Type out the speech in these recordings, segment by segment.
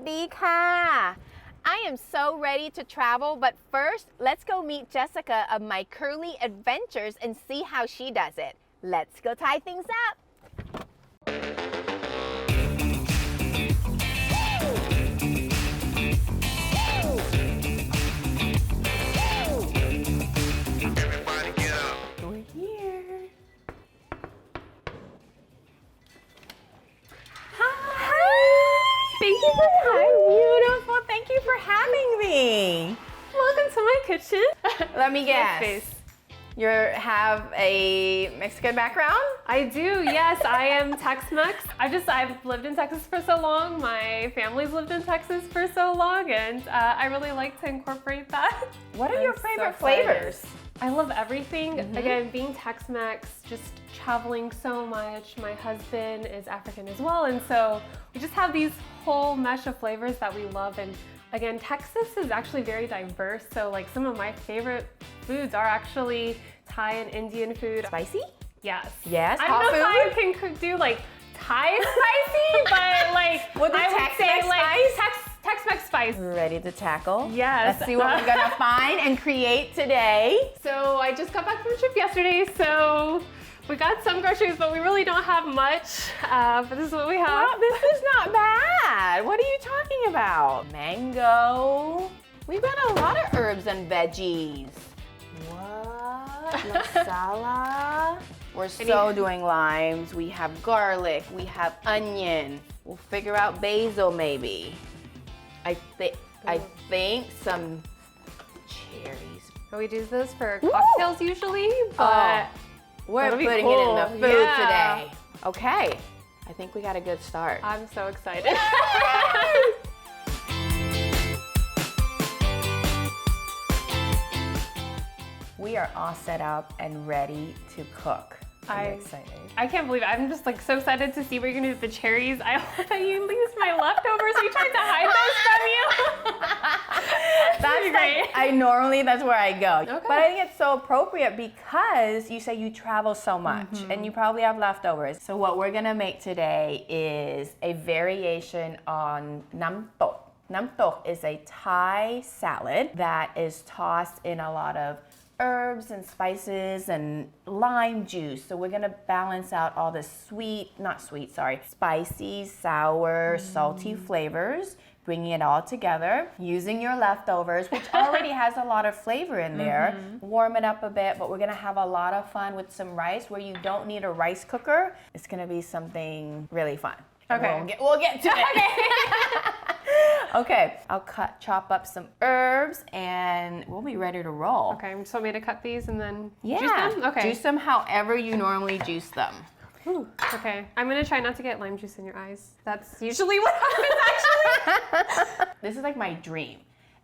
ดีค่ะ I am so ready to travel, but first, let's go meet Jessica of MyCurlyAdventures and see how she does it. Let's go tie things up. We're here. Thank you for Beautiful. Thank you for having me. Welcome to my kitchen. Let me guess. Space. You have a Mexican background? I do, yes. I am Tex-Mex. I've lived in Texas for so long. My family's lived in Texas for so long, and I really like to incorporate that. What are your favorite so excited. flavors? I love everything. Again, being Tex-Mex, just traveling so much. My husband is African as well, and so we just have these whole mesh of flavors that we love. And again, Texas is actually very diverse, so like some of my favorite foods are actually Thai and Indian food. Spicy? Yes. Yes, I hot don't know food? if I can do like Thai spicy, but like With the I would Tex-Mex say like spice? Tex-Mex spice. We're ready to tackle? Yes. Let's see what we're gonna find and create today. So I just got back from a trip yesterday, so we got some groceries, but we really don't have much. But this is what we have. Well, this is not bad. What are you talking about? Mango. We've got a lot of herbs and veggies. What? La sala. We're so doing limes. We have garlic. We have onion. We'll figure out basil maybe. I think some cherries. We do this for cocktails usually, but we're that'll be putting cool. it in the food Yeah. today. Okay. I think we got a good start. I'm so excited. We are all set up and ready to cook. I'm excited. I can't believe it. I'm just like so excited to see what you're gonna do with the cherries. I hope that you used my leftovers. You tried to hide those from you. That's great. That's where I go. Okay. But I think it's so appropriate because you say you travel so much and you probably have leftovers. So what we're gonna make today is a variation on nam tok. Nam tok is a Thai salad that is tossed in a lot of herbs and spices and lime juice. So we're gonna balance out all the spicy, sour, salty flavors, bringing it all together, using your leftovers, which already has a lot of flavor in there. Warm it up a bit, but we're gonna have a lot of fun with some rice where you don't need a rice cooker. It's gonna be something really fun. Okay. We'll get to it. Okay, I'll chop up some herbs and we'll be ready to roll. Okay, just want me to cut these and then Yeah, juice them? Okay. Juice them however you normally juice them. Ooh, okay, I'm gonna try not to get lime juice in your eyes. That's usually what happens actually. This is like my dream.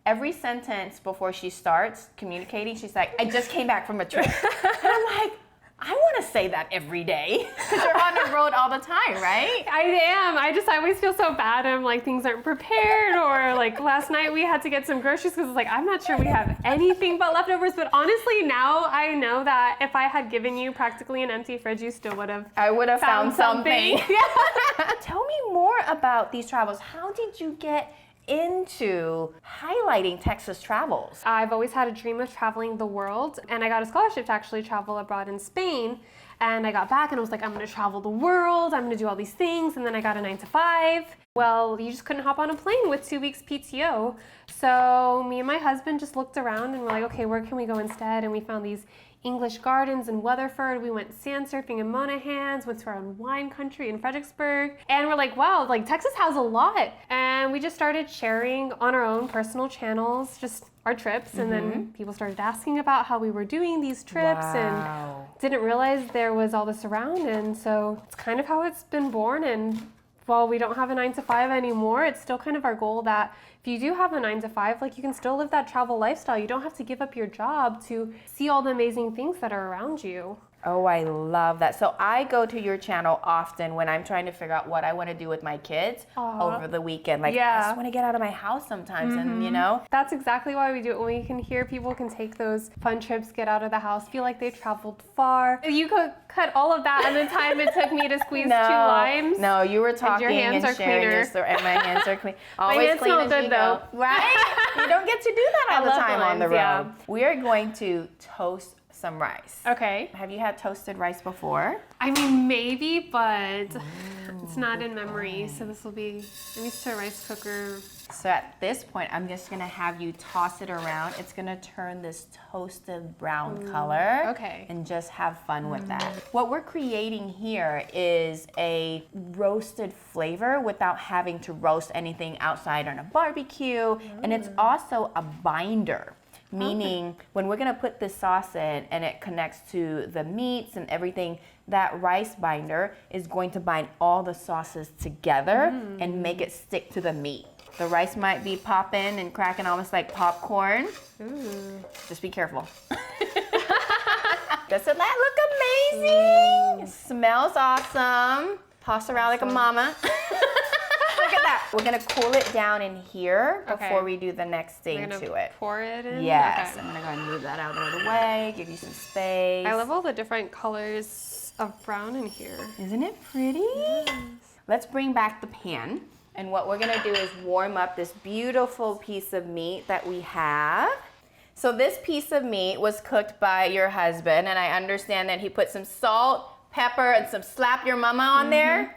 Every sentence before she starts communicating, she's like, I just came back from a trip. And I'm like, I want to say that every day because you're on the road all the time, right? I am. I always feel so bad. I'm like, things aren't prepared, or like last night we had to get some groceries because it's like, I'm not sure we have anything but leftovers. But honestly, now I know that if I had given you practically an empty fridge, you still would have. I would have found something. Yeah. Tell me more about these travels. How did you get into highlighting Texas travels? I've always had a dream of traveling the world, and I got a scholarship to actually travel abroad in Spain. And I got back and I was like, I'm gonna travel the world, I'm gonna do all these things, and then I got a 9-to-5. Well, you just couldn't hop on a plane with 2 weeks PTO. So me and my husband just looked around and we're like, okay, where can we go instead? And we found these English gardens in Weatherford. We went sand surfing in Monahans, went to our own wine country in Fredericksburg. And we're like, wow, like Texas has a lot. And we just started sharing on our own personal channels, just our trips. And then people started asking about how we were doing these trips and didn't realize there was all this around. And so it's kind of how it's been born. And while we don't have a 9-to-5 anymore, it's still kind of our goal that if you do have a 9-to-5, like you can still live that travel lifestyle. You don't have to give up your job to see all the amazing things that are around you. Oh, I love that. So I go to your channel often when I'm trying to figure out what I want to do with my kids over the weekend. Like, I just want to get out of my house sometimes and, you know. That's exactly why we do it. When we can hear people can take those fun trips, get out of the house, feel like they traveled far. You could cut all of that and the time it took me to squeeze 2 limes. No, you were talking and sharing your story. And my hands are clean. Always clean as you go. Right? You don't get to do that all the time on the road. Yeah. We are going to toast some rice. Okay. Have you had toasted rice before? I mean, maybe, but it's not in memory. So this will be, I'm used to a rice cooker. So at this point, I'm just gonna have you toss it around. It's gonna turn this toasted brown color. Okay. And just have fun with that. What we're creating here is a roasted flavor without having to roast anything outside on a barbecue. And it's also a binder. Meaning, when we're gonna put this sauce in and it connects to the meats and everything, that rice binder is going to bind all the sauces together and make it stick to the meat. The rice might be popping and cracking almost like popcorn. Just be careful. Doesn't that look amazing? Smells awesome. Toss around like a mama. Look at that. We're gonna cool it down in here before we do the next thing to it. Pour it in? Yes. Okay. I'm gonna go ahead and move that out of the way, give you some space. I love all the different colors of brown in here. Isn't it pretty? Yes. Let's bring back the pan. And what we're gonna do is warm up this beautiful piece of meat that we have. So this piece of meat was cooked by your husband, and I understand that he put some salt, pepper, and some slap your mama on there.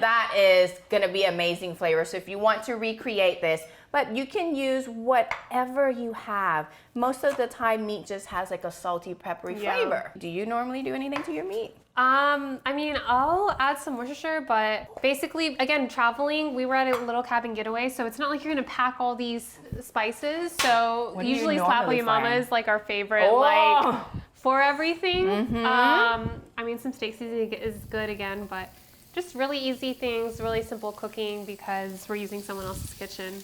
That is gonna be amazing flavor. So if you want to recreate this, but you can use whatever you have. Most of the time, meat just has like a salty, peppery flavor. Do you normally do anything to your meat? I mean, I'll add some Worcestershire, but basically, again, traveling, we were at a little cabin getaway, so it's not like you're gonna pack all these spices. So usually Slap Your Mama is like our favorite, like for everything. I mean, some steak seasoning is good again, but just really easy things, really simple cooking because we're using someone else's kitchen.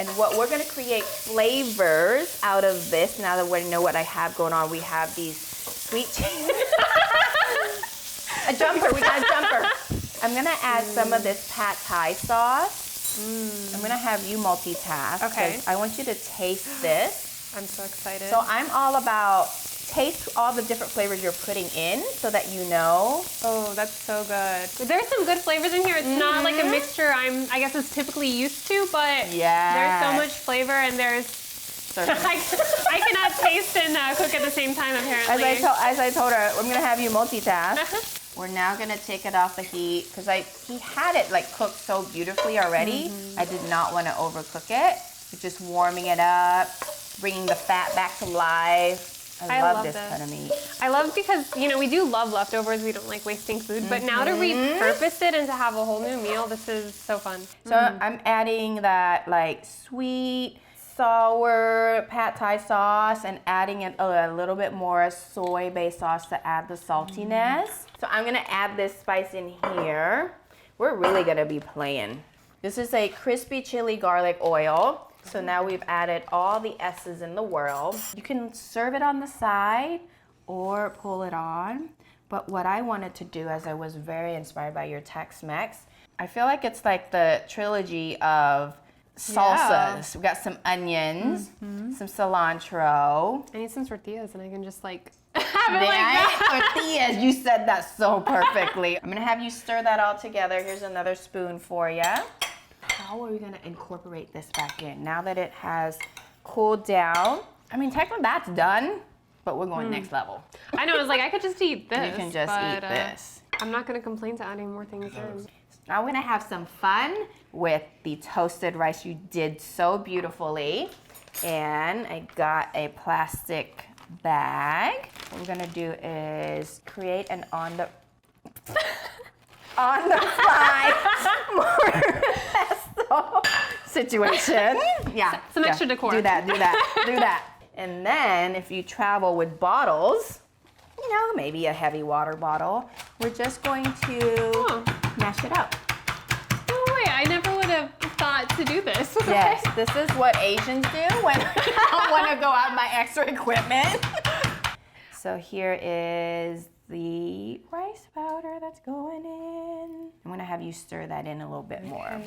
And what we're gonna create flavors out of this, now that we know what I have going on, we have these sweet cheese. A jumper, we got a jumper. I'm gonna add some of this pad Thai sauce. I'm gonna have you multitask. Okay. I want you to taste this. I'm so excited. So I'm all about taste all the different flavors you're putting in so that you know. Oh, that's so good. There's some good flavors in here. It's not like a mixture I guess is typically used to, but there's so much flavor and there's I cannot taste and cook at the same time apparently. As I told her, I'm gonna have you multitask. We're now gonna take it off the heat because he had it like cooked so beautifully already. I did not want to overcook it. We're just warming it up, bringing the fat back to life. I love this kind of meat. I love because, you know, we do love leftovers. We don't like wasting food. But now to repurpose it and to have a whole new meal, this is so fun. So I'm adding that like sweet, sour pad Thai sauce and adding it a little bit more soy-based sauce to add the saltiness. So I'm gonna add this spice in here. We're really gonna be playing. This is a crispy chili garlic oil. So now we've added all the S's in the world. You can serve it on the side or pull it on. But what I wanted to do, as I was very inspired by your Tex-Mex, I feel like it's like the trilogy of salsas. We've got some onions, some cilantro. I need some tortillas and I can just like have it like that. Tortillas, you said that so perfectly. I'm gonna have you stir that all together. Here's another spoon for you. How are we gonna incorporate this back in? Now that it has cooled down, I mean, technically that's done, but we're going next level. I know, it's like I could just eat this. You can just eat this. I'm not gonna complain to adding more things in. Now we're gonna have some fun with the toasted rice you did so beautifully. And I got a plastic bag. What we're gonna do is create an on the fly pesto situation. Yeah. Some extra decor. Do that. And then if you travel with bottles, you know, maybe a heavy water bottle, we're just going to mash it up. Oh wait, I never would have thought to do this. Yes, this is what Asians do when I don't want to go out and buy extra equipment. So here is the rice powder that's going in. I'm gonna have you stir that in a little bit more.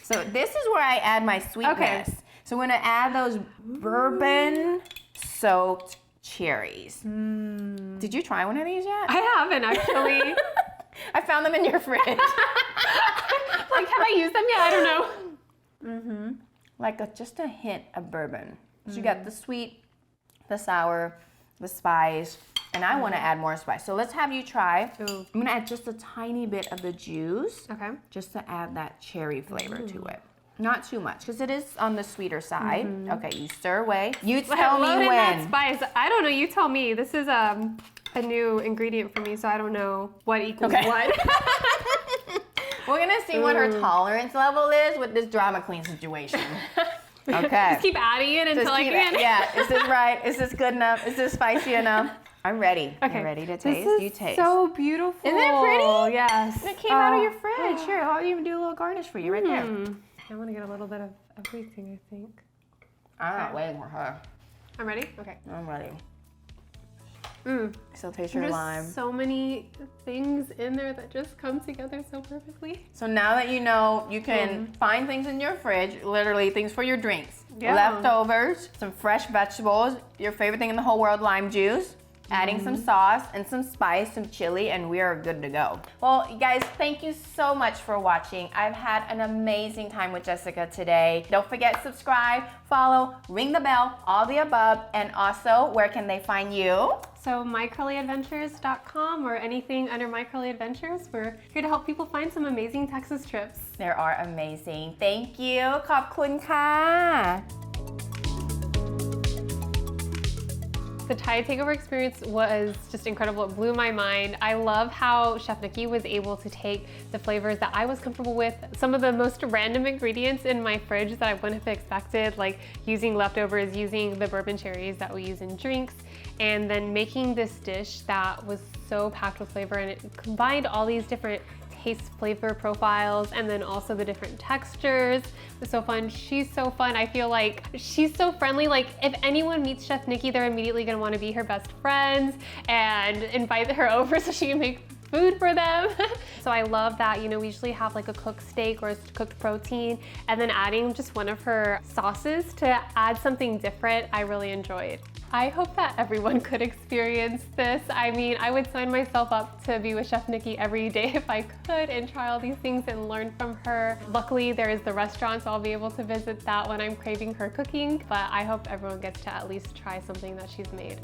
So this is where I add my sweetness. Okay. So we're gonna add those bourbon-soaked cherries. Did you try one of these yet? I haven't actually. I found them in your fridge. Like, have I used them yet? I don't know. Like just a hint of bourbon. So you got the sweet, the sour, the spice, and I want to add more spice. So let's have you try. Ooh. I'm gonna add just a tiny bit of the juice, Okay. just to add that cherry flavor to it. Not too much, because it is on the sweeter side. Okay, you stir away. You tell me Load in that when. spice. I don't know. You tell me. This is a new ingredient for me, so I don't know what equals what. We're gonna see what her tolerance level is with this drama queen situation. Okay. Just keep adding it until I can. Yeah, is this right? Is this good enough? Is this spicy enough? I'm ready. Okay. You ready to taste? This is You taste. so beautiful. Isn't it pretty? Yes. It came out of your fridge. Here, I'll even do a little garnish for you right there. I want to get a little bit of everything, I think. I'm not waiting for her. I'm ready? Okay. I'm ready. So taste your There's lime. so many things in there that just come together so perfectly. So now that you know, you can find things in your fridge, literally things for your drinks. Yeah. Leftovers, some fresh vegetables, your favorite thing in the whole world, lime juice. Adding some sauce and some spice, some chili, and we are good to go. Well, you guys, thank you so much for watching. I've had an amazing time with Jessica today. Don't forget, subscribe, follow, ring the bell, all the above, and also, where can they find you? So MyCurlyAdventures.com or anything under My Curly Adventures. We're here to help people find some amazing Texas trips. They are amazing. Thank you. ขอบคุณค่ะ The Thai takeover experience was just incredible. It blew my mind. I love how Chef Nikki was able to take the flavors that I was comfortable with, some of the most random ingredients in my fridge that I wouldn't have expected, like using leftovers, using the bourbon cherries that we use in drinks, and then making this dish that was so packed with flavor, and it combined all these different taste flavor profiles and then also the different textures. It was so fun. She's so fun. I feel like she's so friendly. Like if anyone meets Chef Nikki, they're immediately gonna want to be her best friends and invite her over so she can make food for them. So I love that, you know, we usually have like a cooked steak or a cooked protein, and then adding just one of her sauces to add something different, I really enjoyed. I hope that everyone could experience this. I mean, I would sign myself up to be with Chef Nikki every day if I could and try all these things and learn from her. Luckily, there is the restaurant, so I'll be able to visit that when I'm craving her cooking, but I hope everyone gets to at least try something that she's made.